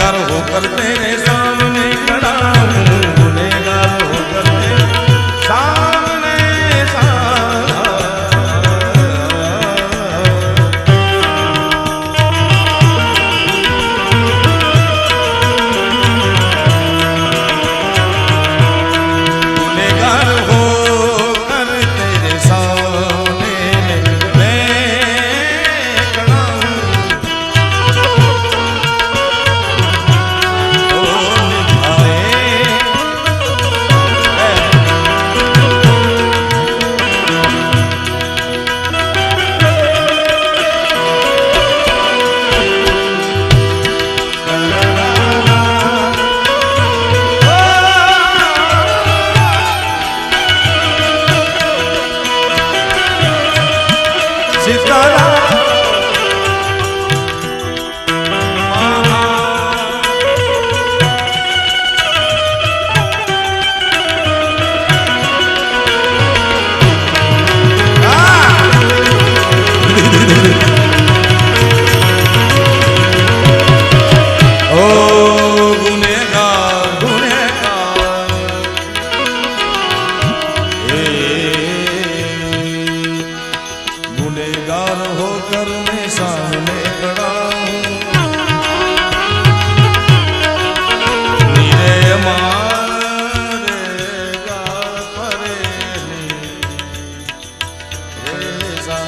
गुनेगार होकर तेरे सामने खड़ा हूँ, गुनेगार होकर तेरे सामने गुनेगार होकर तेरे सामने मैं खड़ा हूँ। गुनेगार होकर मैं सामने खड़ा हूँ, नीरे मारेगा परेली रे सा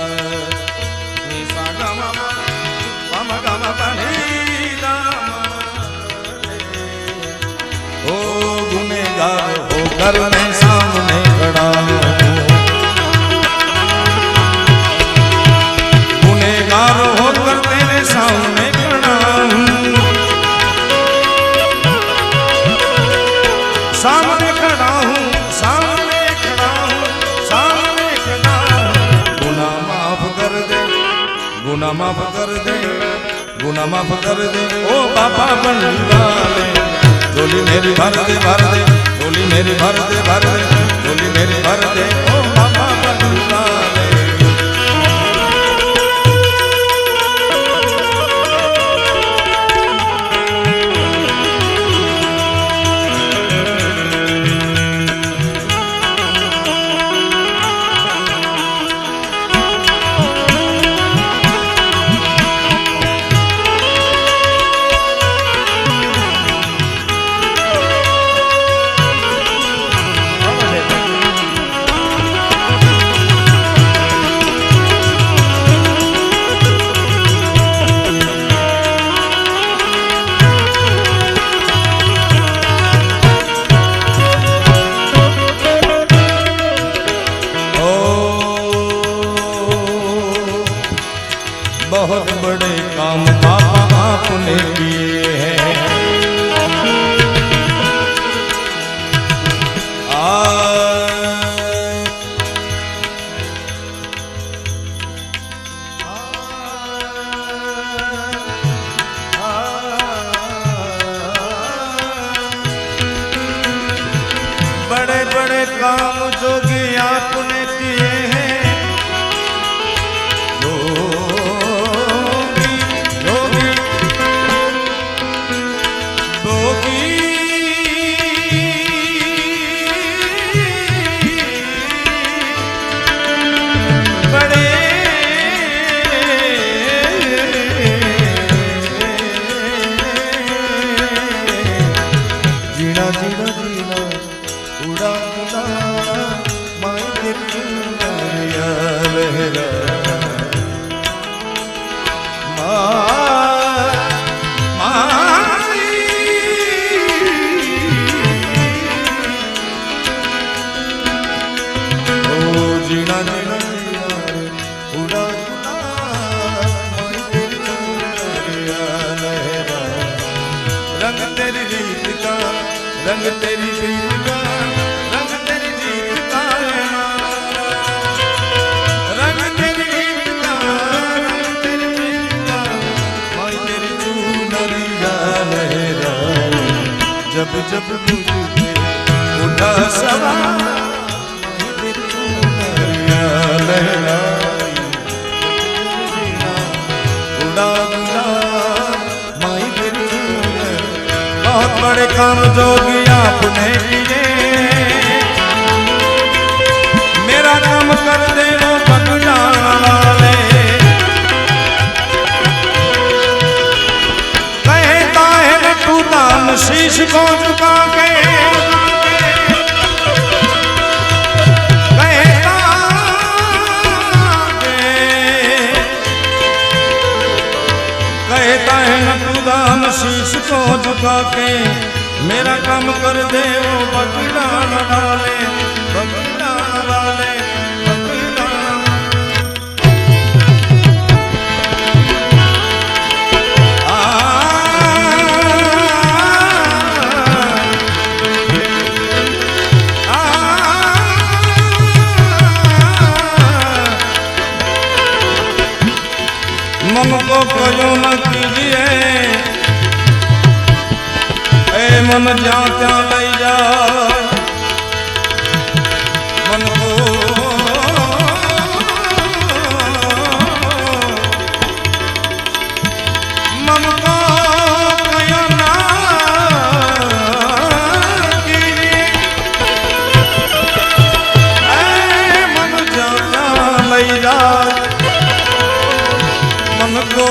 नी सा गा मा गा मा पा नी दा रे। ओ गुनेगार होकर मैं सामने खड़ा हूँ, गुनेगार होकर तेरे सामने खड़ा हूँ, सामने खड़ा हूँ, सामने खड़ा हूँ, सामने खड़ा हूँ। गुनाह माफ कर दे, गुनाह माफ कर दे, गुनाह माफ कर दे ओ बाबा बनवाले। झोली मेरी भर दे, भर दे, झोली मेरी भर दे, भर दे, झोली मेरी भर दे ओ बाबा बनवाले। बहुत बड़े काम बाबा आपने किए हैं, बड़े बड़े काम जोगी आपने किए हैं। जीना जीना जीना उड़ा उड़ा माई लहरा माई ओ जीना जीना जीना उड़ा उड़ा माई लहरा। रंग तेरी रीत का, रंग तेरी रीत का, रंग तेरी रीत का है रंग तेरी रीत का, रंग तेरी रीत का। माई तेरी चूनरिया लहरा, जब जब मुझ पे उठा सवार। माई तेरी चूनरिया लहरा, उड़ा उड़ा माई तेरी बहुत बड़े काम जोगी आपने किए, मेरा काम कर दे वो बगलान वाले। कहता है न तू दान शीश को झुका के, कहता है न तू दान शीश को झुका के, मेरा काम कर दे वो बगलान वाले, बगलान वाले, बगलान। मन को कयो न कीजिए, ए मन जहाँ त्या लई जा, मन को कयो न कीजिए, ए मन जहाँ त्या लई जा, मन को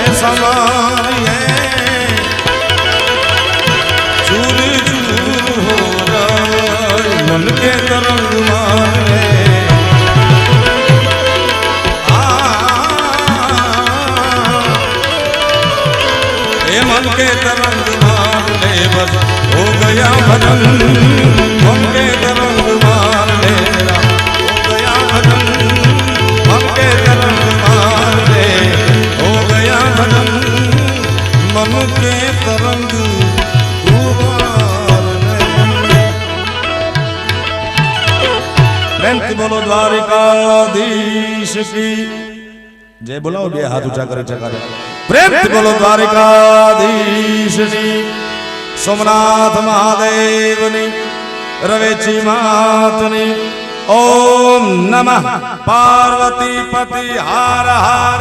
ऐसा मारिए चूर चूर हो जाए, मन के तरंग मारे मन के तरंग मार ले, बस हो गया भजन, मन के तरंग मार ले, हो गया भजन, मन के तरंग मार ले, हो गया भजन, मन के तरंग मार ले। प्रेम से बोलो द्वारिकाधीश की जय, बोलाओ बे हाथ ऊंचा करे चकारे। प्रेम से बोलो द्वारिकाधीश जी, सोमनाथ महादेवनी, रवेची मातनी। ओम नमः पार्वती पति हर हर